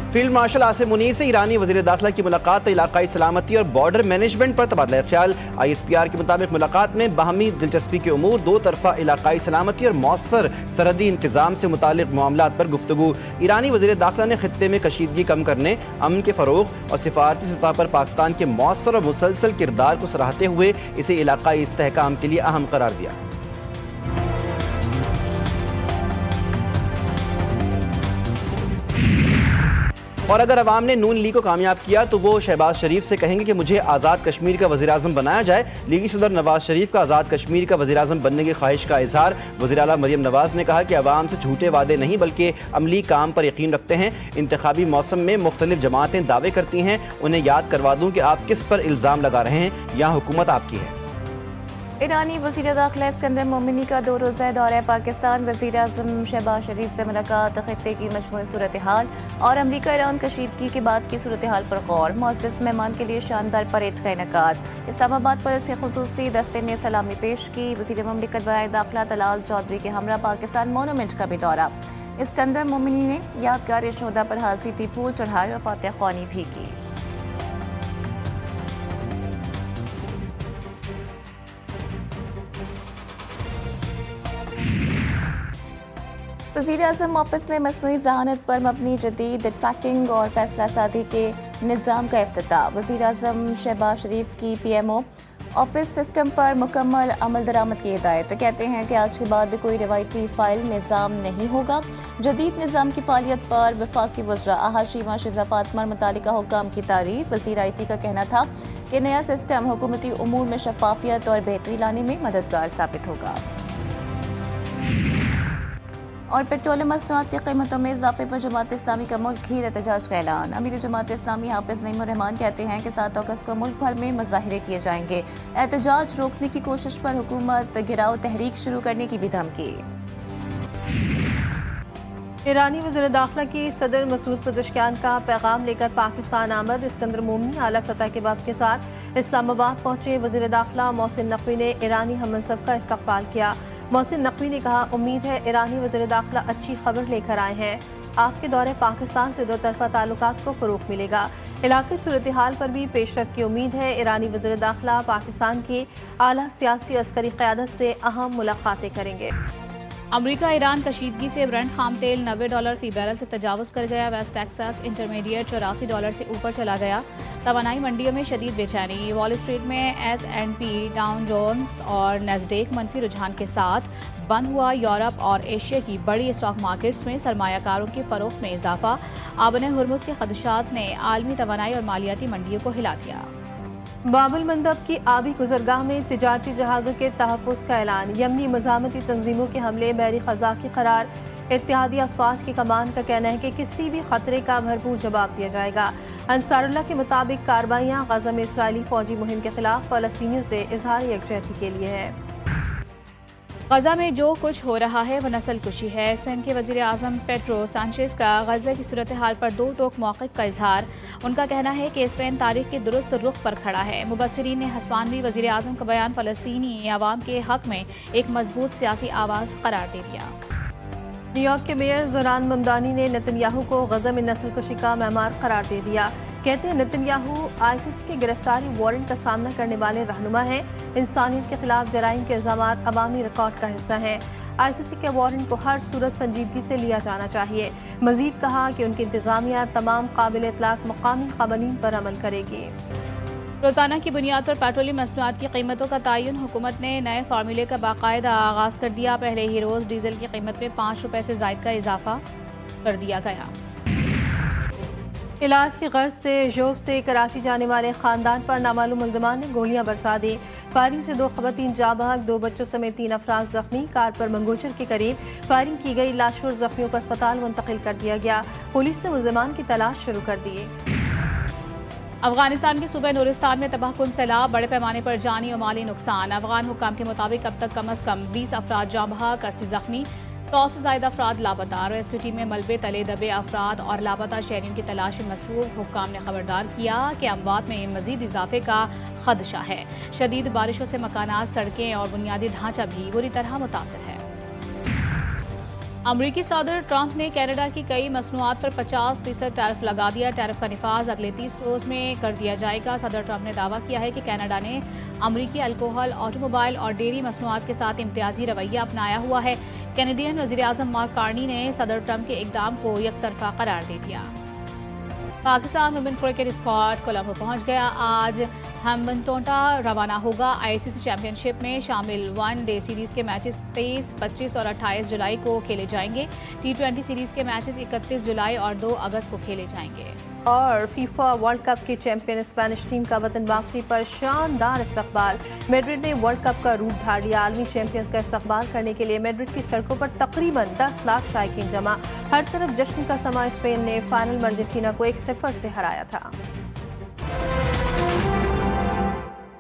Field marshal Asim Munir से ईरानी वज़ीर दाखिला की मुलाकात, इलाकाई सलामती और बॉर्डर मैनेजमेंट पर तबादला ख्याल। ISPR के मुताबिक मुलाकात में बाहमी दिलचस्पी के उमूर, दो तरफा इलाकाई सलामती और मौसर सरहदी इंतजाम से मुतालिक मामलात पर गुफ्तगू। ईरानी वज़ीर दाखिला ने खित्ते में कशीदगी कम करने, अमन के फ़रोग़ और सिफारती सतह पर पाकिस्तान के मौसर और मुसलसल किरदार को सराहते हुए इसे इलाकाई इस्तेहकाम के लिए अहम करार दिया। और अगर अवाम ने नून लीग को कामयाब किया तो वो शहबाज शरीफ से कहेंगे कि मुझे आज़ाद कश्मीर का वज़ीर आज़म बनाया जाए। लीगी सदर नवाज शरीफ का आज़ाद कश्मीर का वज़ीर आज़म बनने की ख्वाहिश का इजहार। वज़ीर आला मरियम नवाज ने कहा कि अवाम से झूठे वादे नहीं बल्कि अमली काम पर यकीन रखते हैं। इंतखाबी मौसम में मुख्तलिफ जमातें दावे करती हैं, उन्हें याद करवा दूँ कि आप किस पर इल्ज़ाम लगा रहे हैं, यहाँ हुकूमत आपकी है। ईरानी वज़ीर दाखिला इस्कंदर मोमिनी का 2 रोज़ा दौरा पाकिस्तान, वज़ीर आज़म शहबाज शरीफ से मुलाकात, खित्ते की मजमूई सूरत हाल और अमरीका ईरान कशीदगी के बाद की सूरत हाल पर गौर। मुअज़्ज़ज़ मेहमान के लिए शानदार परेड का इनेकाद। इस्लामाबाद पुलिस के खुसूसी दस्ते ने सलामी पेश की। वज़ीर मुमलिकत बराए दाखिला तलाल चौधरी के हमरा पाकिस्तान मोनूमेंट का भी दौरा। इस्कंदर मोमिनी ने यादगार शोधा पर हाजिरी दी, फूल चढ़ाए और फातिहा ख्वानी भी की। वज़ीर आज़म ऑफिस में मसनूई ज़हानत पर मबनी जदीद ट्रैकिंग और फैसला सादी के निज़ाम का इफ्तिताह। वज़ीर आज़म शहबाज शरीफ की PMO ऑफिस सिस्टम पर मुकम्मल अमल दरामद की हिदायत। कहते हैं कि आज के बाद कोई रवायती फ़ाइल निज़ाम नहीं होगा। जदीद निज़ाम की फ़ालियत पर वफाकी वज़रा हाजी माशिज़ा फातिमा मुतालिका हुक्काम की तारीफ। वज़ीर IT का कहना था कि नया सिस्टम हुकूमती उमूर में शफाफियत और बेहतरी लाने में मददगार साबित होगा। और पेट्रोलियम मसनूआत की कीमतों में इजाफे पर जमात इस्लामी का मुल्क घीर एहतजाज का ऐलान। अमीर जमात इस्लामी हाफिज नईम रहमान कहते हैं कि 7 अगस्त को मुल्क भर में मुजाहिरे किए जाएंगे। एहतजाज रोकने की कोशिश पर हुकूमत गिराव तहरीक शुरू करने की भी धमकी। ईरानी वज़ीर दाखिला की सदर मसूद पज़ेश्कियान का पैगाम लेकर पाकिस्तान आमद। इस्कंदर मोमिनी आला सतह के वफ़द के साथ इस्लामाबाद पहुंचे। वज़ीर दाखिला मोहसिन नकवी ने ईरानी हममनसब का इस्तकबाल किया। मोहसिन नकवी ने कहा, उम्मीद है ईरानी वज़ीर दाखिला अच्छी खबर लेकर आए हैं। आपके दौरे पाकिस्तान से दो तरफा ताल्लुकात को फ़रोग़ मिलेगा। इलाक़ाई सूरत हाल पर भी पेशरफ़ की उम्मीद है। ईरानी वज़ीर दाखिला पाकिस्तान की आला सियासी अस्करी क़यादत से अहम मुलाक़ातें करेंगे। अमरीका ईरान कशीदगी से ब्रेंट खाम तेल $90 फी बैरल से तजावज़ कर गया। वेस्ट टेक्सास इंटरमीडिएट $84 से ऊपर चला गया। तवानाई मंडियों में शदीद बेचैनी। वॉल स्ट्रीट में S&P, डाउ जोन्स और नैस्डैक मनफी रुझान के साथ बंद हुआ। यूरोप और एशिया की बड़ी स्टॉक मार्केट्स में सरमायाकारों की फ़रोख्त में इजाफा। आबन हुर्मुज़ के खदशात ने आलमी तवानाई और मालियाती मंडियों को हिला दिया। बाबुल मंदब की आबी गुजरगाह में तिजारती जहाज़ों के तहफ़्फ़ुज़ का ऐलान। यमनी मज़ामती तंजीमों के हमले बहरी ख़ज़ा की करार। इत्तेहादी अफ़वाज की कमान का कहना है कि किसी भी खतरे का भरपूर जवाब दिया जाएगा। अंसारुल्लाह के मुताबिक कार्रवाइयाँ गज़ा में इसराइली फ़ौजी मुहिम के खिलाफ फ़लस्तीनियों से इज़हार यकजहती के लिए है। गज़ा में जो कुछ हो रहा है वह नस्ल कुशी है। स्पेन के वज़ीर आज़म पेड्रो सांचेज़ का गज़ा की सूरत हाल पर दो टोक मौक़िफ़ का इजहार। उनका कहना है कि स्पेन तारीख़ के दुरुस्त रुख पर खड़ा है। मुबस्सिरीन ने हस्पानवी वज़ीर आज़म का बयान फ़लस्तीनी अवाम के हक़ में एक मजबूत सियासी आवाज़ करार दे दिया। न्यूयॉर्क के मेयर ज़ोरान ममदानी ने नेतन्याहू को गज़ा में नस्ल कुशी का मेमार करार दे दिया। कहते हैं नेतन्याहू ICC के गिरफ्तारी वारंट का सामना करने वाले रहनुमा हैं। इंसानियत के खिलाफ जराइम के इल्ज़ामात अवामी रिकॉर्ड का हिस्सा हैं। ICC के वारंट को हर सूरत संजीदगी से लिया जाना चाहिए। मज़ीद कहा कि उनकी इंतज़ामिया तमाम काबिल इतलाक़ मक़ामी क़वानीन पर अमल करेगी। रोज़ाना की बुनियाद पर पेट्रोलियम मसनूआत की कीमतों का तयन हुकूमत ने नए फार्मूले का बाकायदा आगाज़ कर दिया। पहले ही रोज़ डीजल की कीमत में ₹5 से ज़ायद का इजाफा कर दिया गया। इलाज की गर्ज से जोब से कराची जाने वाले खानदान पर नामालूम मुल्ज़िमान ने गोलियां बरसा दी। फायरिंग से 2 ख़वातीन जाँ बहक, 2 बच्चों समेत 3 अफराद जख्मी। कार पर मंगोचर के करीब फायरिंग की गई। लाशों और जख्मियों को अस्पताल मुंतकिल कर दिया गया। पुलिस ने मुल्ज़िमान की तलाश शुरू कर दी। अफगानिस्तान के सूबे नूरिस्तान में तबाहकुन सैलाब, बड़े पैमाने पर जानी और माली नुकसान। अफगान हुक्काम के मुताबिक अब तक कम अज़ कम 20 अफराद जाँ बहक, 80 जख्मी, 100 से ज़ायद अफराद लापता। रेस्क्यू टीम में मलबे तले दबे अफराद और लापता शहरियों की तलाश में मसरूफ़। हुक्काम ने खबरदार किया कि अमवात में मज़ीद इजाफे का खदशा है। शदीद बारिशों से मकानात, सड़कें और बुनियादी ढांचा भी बुरी तरह मुतासर है। अमरीकी सदर ट्रंप ने कनाडा की कई मसनूआत पर 50% टैरिफ लगा दिया। टैरिफ का निफाज अगले 30 रोज में कर दिया जाएगा। सदर ट्रंप ने दावा किया है कि कनाडा ने अमरीकी अल्कोहल, ऑटोमोबाइल और डेयरी मसनूआत के साथ इम्तियाजी रवैया अपनाया हुआ है। कैनेडियन वज़ीर-ए-आज़म मार्क कार्नी ने सदर ट्रंप के इक़दाम को यकतरफा करार दे दिया। Pakistan women cricket squad Colombo पहुंच गया। आज हैम्बनटोटा रवाना होगा। आईसीसी चैंपियनशिप में शामिल वन डे सीरीज के मैचेस 23, 25 और 28 जुलाई को खेले जाएंगे। T20 सीरीज के मैचेस 31 जुलाई और 2 अगस्त को खेले जाएंगे। और फीफा वर्ल्ड कप की चैंपियन स्पेनिश टीम का वतन वापसी पर शानदार इस्तकबाल। मैड्रिड ने वर्ल्ड कप का रूप धार लिया। आलमी चैंपियंस का इस्तकबाल करने के लिए मैड्रिड की सड़कों पर तकरीबन 10 लाख शायकीन जमा। हर तरफ जश्न का समा। स्पेन ने फाइनल में अर्जेंटीना को 1-0 से हराया था।